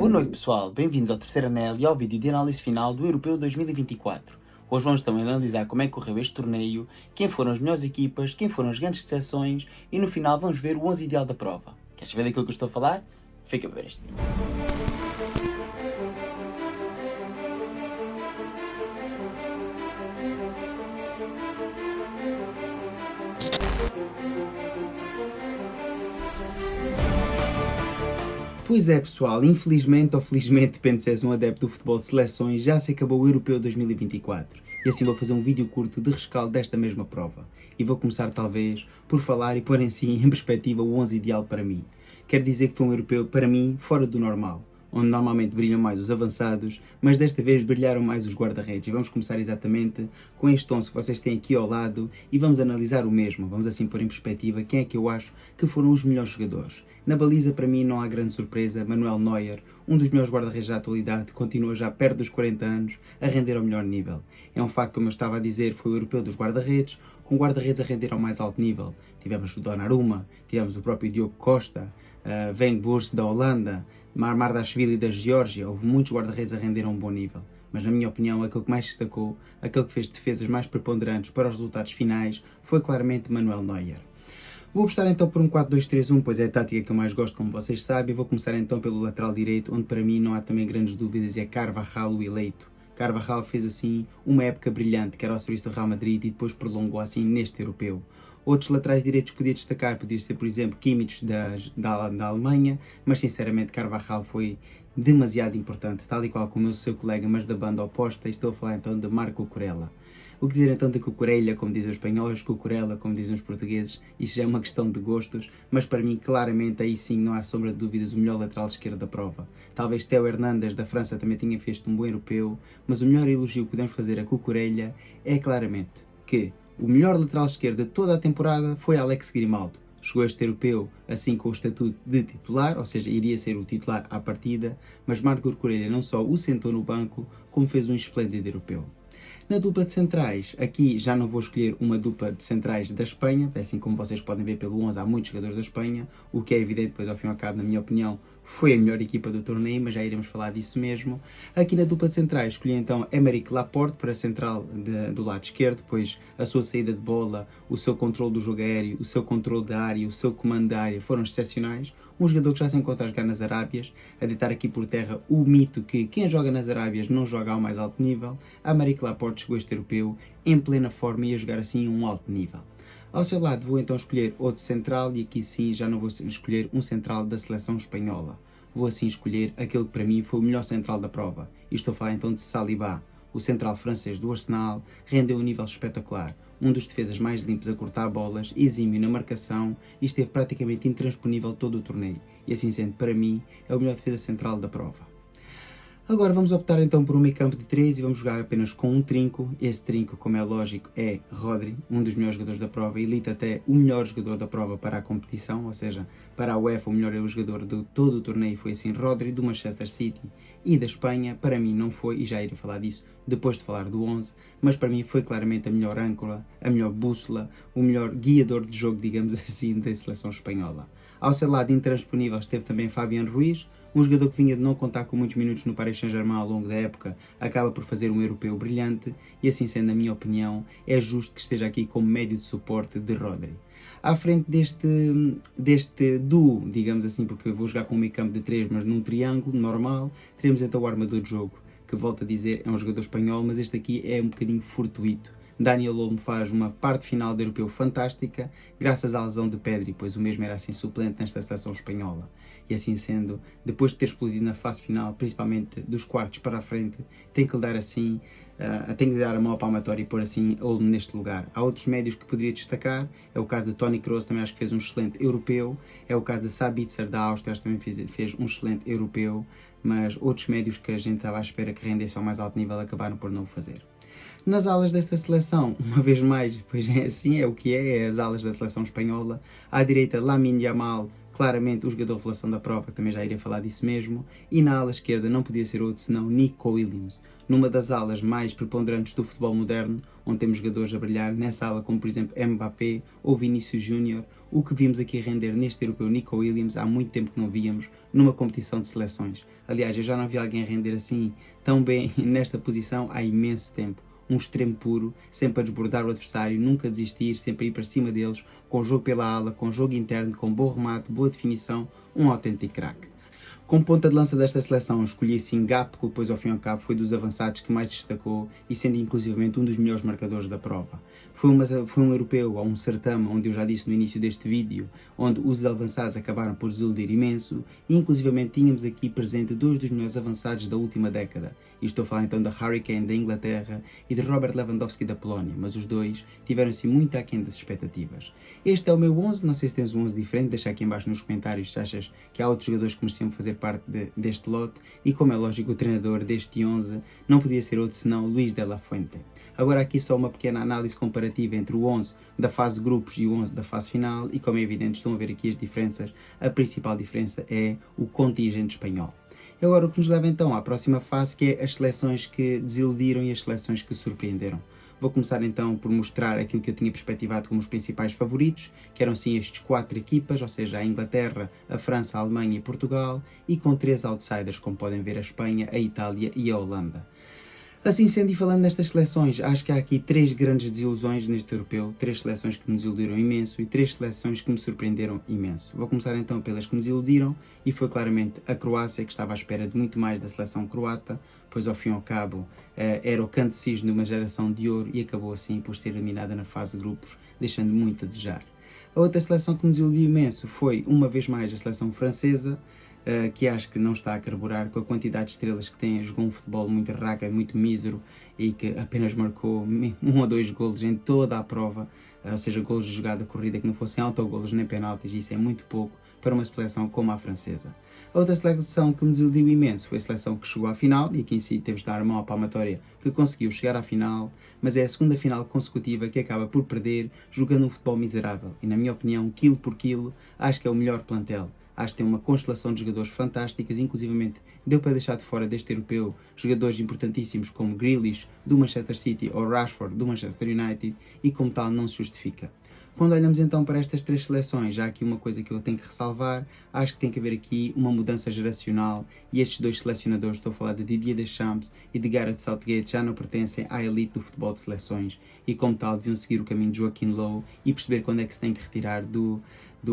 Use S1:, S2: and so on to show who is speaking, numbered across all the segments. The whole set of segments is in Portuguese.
S1: Boa noite pessoal, bem-vindos ao terceiro anel e ao vídeo de análise final do Europeu 2024. Hoje vamos também analisar como é que correu este torneio, quem foram as melhores equipas, quem foram as grandes decepções e no final vamos ver o 11 ideal da prova. Queres saber daquilo que eu estou a falar? Fica a ver este vídeo. Pois é pessoal, infelizmente ou felizmente, depende se és um adepto do futebol de seleções, já se acabou o Europeu 2024 e assim vou fazer um vídeo curto de rescaldo desta mesma prova e vou começar talvez por falar e pôr em si em perspectiva o 11 ideal para mim. Quero dizer que foi um Europeu para mim fora do normal, onde normalmente brilham mais os avançados, mas desta vez brilharam mais os guarda-redes e vamos começar exatamente com este 11 que vocês têm aqui ao lado e vamos analisar o mesmo, vamos assim pôr em perspectiva quem é que eu acho que foram os melhores jogadores. Na baliza, para mim, não há grande surpresa. Manuel Neuer, um dos melhores guarda-redes da atualidade, continua já perto dos 40 anos a render ao melhor nível. É um facto, como eu estava a dizer, foi o europeu dos guarda-redes, com guarda-redes a render ao mais alto nível. Tivemos o Donnarumma, tivemos o próprio Diogo Costa, Weghorst da Holanda, Marmardashvili da Geórgia. Houve muitos guarda-redes a render a um bom nível. Mas na minha opinião, aquele que mais destacou, aquele que fez defesas mais preponderantes para os resultados finais, foi claramente Manuel Neuer. Vou optar então por um 4-2-3-1, pois é a tática que eu mais gosto, como vocês sabem. Vou começar então pelo lateral direito, onde para mim não há também grandes dúvidas, é Carvajal o eleito. Carvajal fez assim uma época brilhante, que era ao serviço do Real Madrid e depois prolongou assim neste europeu. Outros laterais direitos que podia destacar, podia ser por exemplo Kimmich da Alemanha, mas sinceramente Carvajal foi demasiado importante, tal e qual como o seu colega, mas da banda oposta. Estou a falar então de Marco Cucurella. O que dizer então de Cucurella, como dizem os espanhóis, Cucurella, como dizem os portugueses, isso já é uma questão de gostos, mas para mim, claramente, aí sim, não há sombra de dúvidas, o melhor lateral esquerdo da prova. Talvez Theo Hernandes, da França, também tenha feito um bom europeu, mas o melhor elogio que podemos fazer a Cucurella é claramente que o melhor lateral esquerdo de toda a temporada foi Alex Grimaldo. Chegou este europeu assim com o estatuto de titular, ou seja, iria ser o titular à partida, mas Marco Cucurella não só o sentou no banco, como fez um esplêndido europeu. Na dupla de centrais, aqui já não vou escolher uma dupla de centrais da Espanha, assim como vocês podem ver pelo 11 há muitos jogadores da Espanha, o que é evidente, pois ao fim e ao cabo, na minha opinião, foi a melhor equipa do torneio, mas já iremos falar disso mesmo. Aqui na dupla de centrais escolhi então Aymeric Laporte para a central do lado esquerdo, pois a sua saída de bola, o seu controle do jogo aéreo, o seu controle da área, o seu comando da área foram excepcionais. Um jogador que já se encontra a jogar nas Arábias, a deitar aqui por terra o mito que quem joga nas Arábias não joga ao mais alto nível. Aymeric Laporte chegou a este europeu em plena forma e a jogar assim a um alto nível. Ao seu lado vou então escolher outro central e aqui sim já não vou escolher um central da seleção espanhola. Vou assim escolher aquele que para mim foi o melhor central da prova. E estou a falar então de Saliba. O central francês do Arsenal rendeu um nível espetacular. Um dos defesas mais limpos a cortar bolas, exímio na marcação e esteve praticamente intransponível todo o torneio. E assim sendo, para mim, é o melhor defesa central da prova. Agora vamos optar então por um meio campo de 3 e vamos jogar apenas com um trinco. Esse trinco, como é lógico, é Rodri, um dos melhores jogadores da prova, elite até o melhor jogador da prova para a competição, ou seja, para a UEFA o melhor jogador de todo o torneio foi assim Rodri, do Manchester City e da Espanha. Para mim não foi, e já irei falar disso depois de falar do 11, mas para mim foi claramente a melhor âncora, a melhor bússola, o melhor guiador de jogo, digamos assim, da seleção espanhola. Ao seu lado intransponível esteve também Fabián Ruiz, um jogador que vinha de não contar com muitos minutos no Paris Saint-Germain ao longo da época, acaba por fazer um europeu brilhante e assim sendo, na minha opinião, é justo que esteja aqui como médio de suporte de Rodri. À frente deste duo, digamos assim, porque eu vou jogar com um meio campo de 3, mas num triângulo normal, teremos então o armador de jogo, que volto a dizer é um jogador espanhol, mas este aqui é um bocadinho fortuito. Daniel Olmo faz uma parte final do europeu fantástica, graças à lesão de Pedri, pois o mesmo era assim suplente nesta seleção espanhola. E assim sendo, depois de ter explodido na fase final, principalmente dos quartos para a frente, tem que lhe dar assim, tem que lhe dar a mão palmatória e pôr assim Olmo neste lugar. Há outros médios que poderia destacar, é o caso de Toni Kroos, também acho que fez um excelente europeu, é o caso de Sabitzer da Áustria, acho que também fez um excelente europeu, mas outros médios que a gente estava à espera que rendessem ao mais alto nível acabaram por não o fazer. Nas alas desta seleção, uma vez mais, pois é assim, é o que é as alas da seleção espanhola. À direita, Lamine Yamal, claramente o jogador revelação da prova, também já irei falar disso mesmo, e na ala esquerda não podia ser outro senão Nico Williams, numa das alas mais preponderantes do futebol moderno, onde temos jogadores a brilhar nessa ala como por exemplo Mbappé ou Vinícius Júnior. O que vimos aqui render neste europeu Nico Williams há muito tempo que não víamos numa competição de seleções. Aliás, eu já não vi alguém render assim tão bem nesta posição há imenso tempo. Um extremo puro, sempre a desbordar o adversário, nunca desistir, sempre a ir para cima deles, com jogo pela ala, com jogo interno, com bom remate, boa definição, um autêntico craque. Como ponta de lança desta seleção, escolhi Singap, que depois ao fim e ao cabo foi dos avançados que mais destacou e sendo inclusivamente um dos melhores marcadores da prova. Foi um europeu, um certame, onde eu já disse no início deste vídeo, onde os avançados acabaram por desiludir imenso e inclusivamente tínhamos aqui presente dois dos melhores avançados da última década. E estou a falar então da Harry Kane da Inglaterra e de Robert Lewandowski da Polónia, mas os dois tiveram-se muito aquém das expectativas. Este é o meu 11, não sei se tens um 11 diferente, deixa aqui em baixo nos comentários se achas que há outros jogadores que mereciam fazer parte deste lote e como é lógico o treinador deste 11 não podia ser outro senão Luís de la Fuente. Agora aqui só uma pequena análise comparativa entre o 11 da fase de grupos e o 11 da fase final e como é evidente estão a ver aqui as diferenças, a principal diferença é o contingente espanhol. E agora o que nos leva então à próxima fase, que é as seleções que desiludiram e as seleções que surpreenderam. Vou começar então por mostrar aquilo que eu tinha perspectivado como os principais favoritos, que eram sim estes 4 equipas, ou seja, a Inglaterra, a França, a Alemanha e Portugal, e com 3 outsiders, como podem ver, a Espanha, a Itália e a Holanda. Assim sendo e falando nestas seleções, acho que há aqui 3 grandes desilusões neste europeu, 3 seleções que me desiludiram imenso e 3 seleções que me surpreenderam imenso. Vou começar então pelas que me desiludiram e foi claramente a Croácia, que estava à espera de muito mais da seleção croata, pois ao fim e ao cabo era o canto cisne de uma geração de ouro e acabou assim por ser eliminada na fase de grupos, deixando muito a desejar. A outra seleção que me desiludiu imenso foi, uma vez mais, a seleção francesa, que acho que não está a carburar com a quantidade de estrelas que tem, jogou um futebol muito raca, muito mísero e que apenas marcou 1 ou 2 golos em toda a prova, ou seja, golos de jogada corrida que não fossem autogolos nem penaltis, e isso é muito pouco para uma seleção como a francesa. A outra seleção que me desiludiu imenso foi a seleção que chegou à final, e aqui em si temos de dar a mão à palmatória que conseguiu chegar à final, mas é a segunda final consecutiva que acaba por perder jogando um futebol miserável, e na minha opinião, quilo por quilo, acho que é o melhor plantel. Acho que tem uma constelação de jogadores fantásticas, inclusivamente deu para deixar de fora deste europeu jogadores importantíssimos como Grealish do Manchester City ou Rashford do Manchester United e como tal não se justifica. Quando olhamos então para estas 3 seleções, já há aqui uma coisa que eu tenho que ressalvar, acho que tem que haver aqui uma mudança geracional e estes 2 selecionadores, estou a falar de Didier Deschamps e de Gareth Southgate, já não pertencem à elite do futebol de seleções e como tal deviam seguir o caminho de Joachim Löw e perceber quando é que se tem que retirar do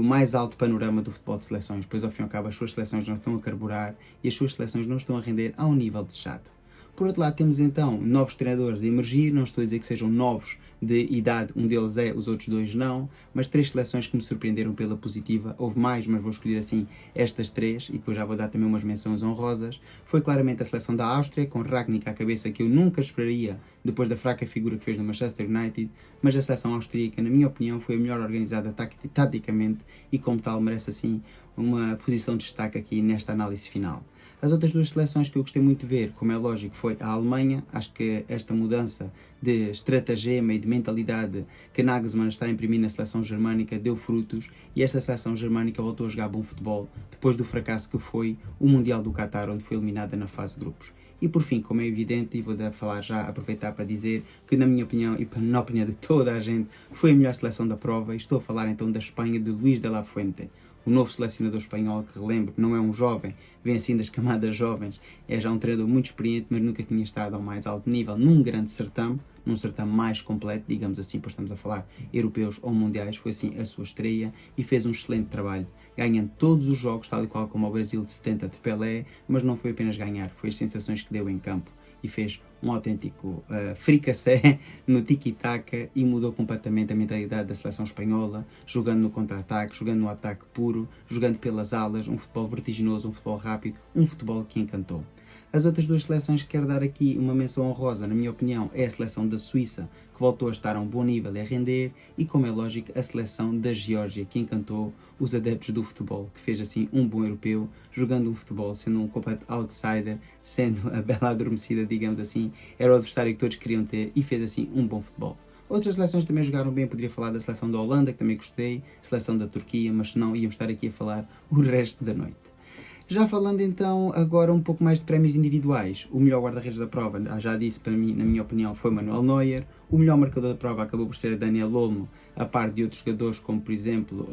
S1: mais alto panorama do futebol de seleções, pois ao fim e ao cabo as suas seleções não estão a carburar e as suas seleções não estão a render ao nível desejado. Por outro lado, temos então novos treinadores a emergir, não estou a dizer que sejam novos de idade, um deles é, os outros 2 não, mas 3 seleções que me surpreenderam pela positiva, houve mais, mas vou escolher assim estas 3, e depois já vou dar também umas menções honrosas. Foi claramente a seleção da Áustria, com Rangnick à cabeça, que eu nunca esperaria depois da fraca figura que fez no Manchester United, mas a seleção austríaca, na minha opinião, foi a melhor organizada taticamente e como tal merece assim uma posição de destaque aqui nesta análise final. As outras 2 seleções que eu gostei muito de ver, como é lógico, foi a Alemanha. Acho que esta mudança de estratagema e de mentalidade que Nagelsmann está a imprimir na seleção germânica deu frutos e esta seleção germânica voltou a jogar bom futebol depois do fracasso que foi o Mundial do Qatar, onde foi eliminada na fase de grupos. E por fim, como é evidente, e vou falar já, aproveitar para dizer que na minha opinião e na opinião de toda a gente, foi a melhor seleção da prova, e estou a falar então da Espanha de Luís de la Fuente. O novo selecionador espanhol, que relembro, não é um jovem, vem assim das camadas jovens, é já um treinador muito experiente, mas nunca tinha estado ao mais alto nível num grande certame, num certame mais completo, digamos assim, pois estamos a falar europeus ou mundiais, foi assim a sua estreia e fez um excelente trabalho, ganhando todos os jogos, tal e qual como o Brasil de 70 de Pelé, mas não foi apenas ganhar, foi as sensações que deu em campo e fez um autêntico fricassé no tiki-taka e mudou completamente a mentalidade da seleção espanhola, jogando no contra-ataque, jogando no ataque puro, jogando pelas alas, um futebol vertiginoso, um futebol rápido, um futebol que encantou. As outras 2 seleções que quero dar aqui uma menção honrosa, na minha opinião, é a seleção da Suíça, que voltou a estar a um bom nível e a render, e como é lógico, a seleção da Geórgia, que encantou os adeptos do futebol, que fez assim um bom europeu, jogando um futebol, sendo um completo outsider, sendo a bela adormecida, digamos assim, era o adversário que todos queriam ter e fez assim um bom futebol. Outras seleções também jogaram bem, poderia falar da seleção da Holanda, que também gostei, seleção da Turquia, mas não íamos estar aqui a falar o resto da noite. Já falando então agora um pouco mais de prémios individuais, o melhor guarda-redes da prova, já disse, para mim, na minha opinião, foi Manuel Neuer. O melhor marcador da prova acabou por ser Daniel Olmo, a par de outros jogadores como, por exemplo,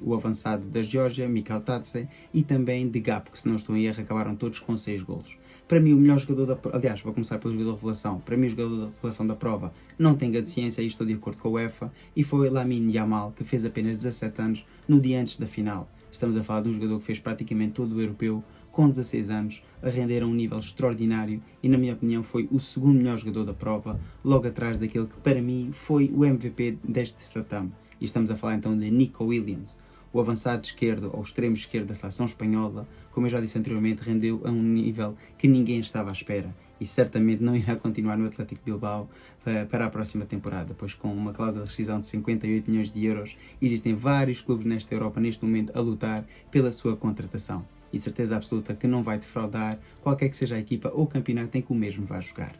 S1: o avançado da Geórgia, Mikhail Tatse, e também de Gap, que se não estou em erro acabaram todos com 6 golos. Para mim o melhor jogador da... Aliás, vou começar pelo jogador de revelação. Para mim o jogador de revelação da prova não tem grande ciência, e estou de acordo com a UEFA, e foi Lamine Yamal, que fez apenas 17 anos no dia antes da final. Estamos a falar de um jogador que fez praticamente todo o europeu, com 16 anos, a render a um nível extraordinário e, na minha opinião, foi o segundo melhor jogador da prova, logo atrás daquele que, para mim, foi o MVP deste certame. E estamos a falar então de Nico Williams. O avançado esquerdo, ou extremo esquerdo da seleção espanhola, como eu já disse anteriormente, rendeu a um nível que ninguém estava à espera e certamente não irá continuar no Athletic Bilbao para a próxima temporada, pois com uma cláusula de rescisão de 58 milhões de euros, existem vários clubes nesta Europa neste momento a lutar pela sua contratação. E de certeza absoluta que não vai defraudar qualquer que seja a equipa ou campeonato em que o mesmo vai jogar.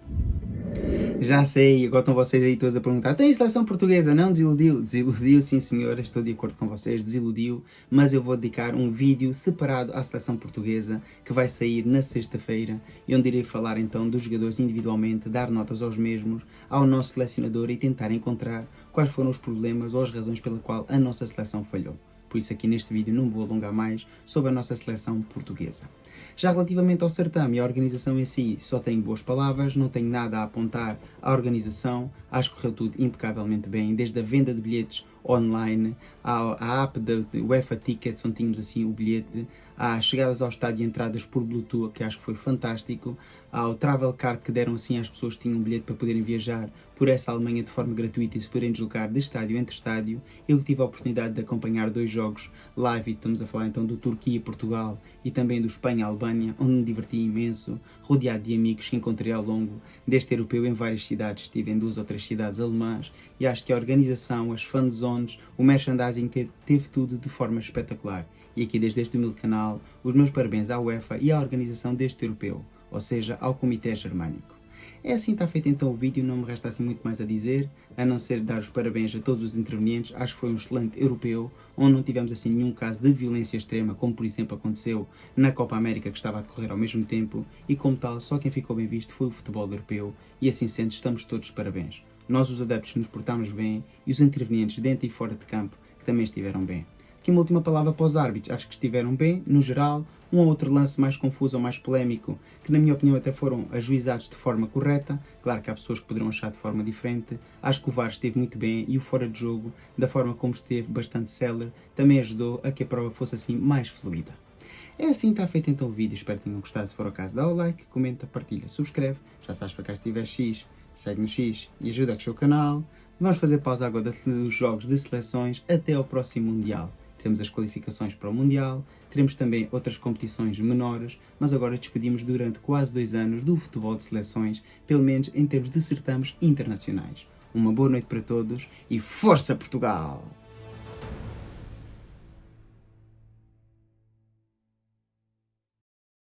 S1: Já sei, agora estão vocês aí todos a perguntar, tem seleção portuguesa? Não, desiludiu? Desiludiu, sim senhora, estou de acordo com vocês, desiludiu, mas eu vou dedicar um vídeo separado à seleção portuguesa, que vai sair na sexta-feira, e onde irei falar então dos jogadores individualmente, dar notas aos mesmos, ao nosso selecionador e tentar encontrar quais foram os problemas ou as razões pela qual a nossa seleção falhou. Por isso aqui neste vídeo não me vou alongar mais sobre a nossa seleção portuguesa. Já relativamente ao certame e à organização em si, só tenho boas palavras, não tenho nada a apontar à organização, acho que correu tudo impecavelmente bem, desde a venda de bilhetes online, à app da UEFA Tickets, onde tínhamos assim o bilhete, às chegadas ao estádio e entradas por Bluetooth, que acho que foi fantástico, ao Travel Card que deram assim às pessoas que tinham um bilhete para poderem viajar por essa Alemanha de forma gratuita e se poderem deslocar de estádio entre estádio. Eu tive a oportunidade de acompanhar 2 jogos live, e estamos a falar então do Turquia e Portugal e também do Espanha-Albânia, onde me diverti imenso, rodeado de amigos que encontrei ao longo deste europeu em várias cidades. Estive em 2 ou 3 cidades alemãs e acho que a organização, as fan zones, o merchandising teve tudo de forma espetacular. E aqui desde este humilde canal, os meus parabéns à UEFA e à organização deste europeu, ou seja, ao Comitê Germânico. É assim está feito então o vídeo, não me resta assim muito mais a dizer, a não ser dar os parabéns a todos os intervenientes. Acho que foi um excelente europeu, onde não tivemos assim nenhum caso de violência extrema, como por exemplo aconteceu na Copa América, que estava a decorrer ao mesmo tempo, e como tal, só quem ficou bem visto foi o futebol europeu, e assim sendo, estamos todos de parabéns. Nós os adeptos nos portámos bem, e os intervenientes dentro e fora de campo, que também estiveram bem. Aqui uma última palavra para os árbitros, acho que estiveram bem, no geral, um ou outro lance mais confuso ou mais polémico, que na minha opinião até foram ajuizados de forma correta, claro que há pessoas que poderão achar de forma diferente. Acho que o VAR esteve muito bem e o fora de jogo, da forma como esteve, bastante célere, também ajudou a que a prova fosse assim mais fluida. É assim está feito então o vídeo, espero que tenham gostado. Se for o caso, dá o like, comenta, partilha, subscreve, já sabes, para cá se tiver X, segue no X e ajuda a crescer o canal. Vamos fazer pausa agora dos jogos de seleções até ao próximo Mundial. Teremos as qualificações para o Mundial, teremos também outras competições menores, mas agora despedimos durante quase 2 anos do futebol de seleções, pelo menos em termos de certames internacionais. Uma boa noite para todos e força Portugal!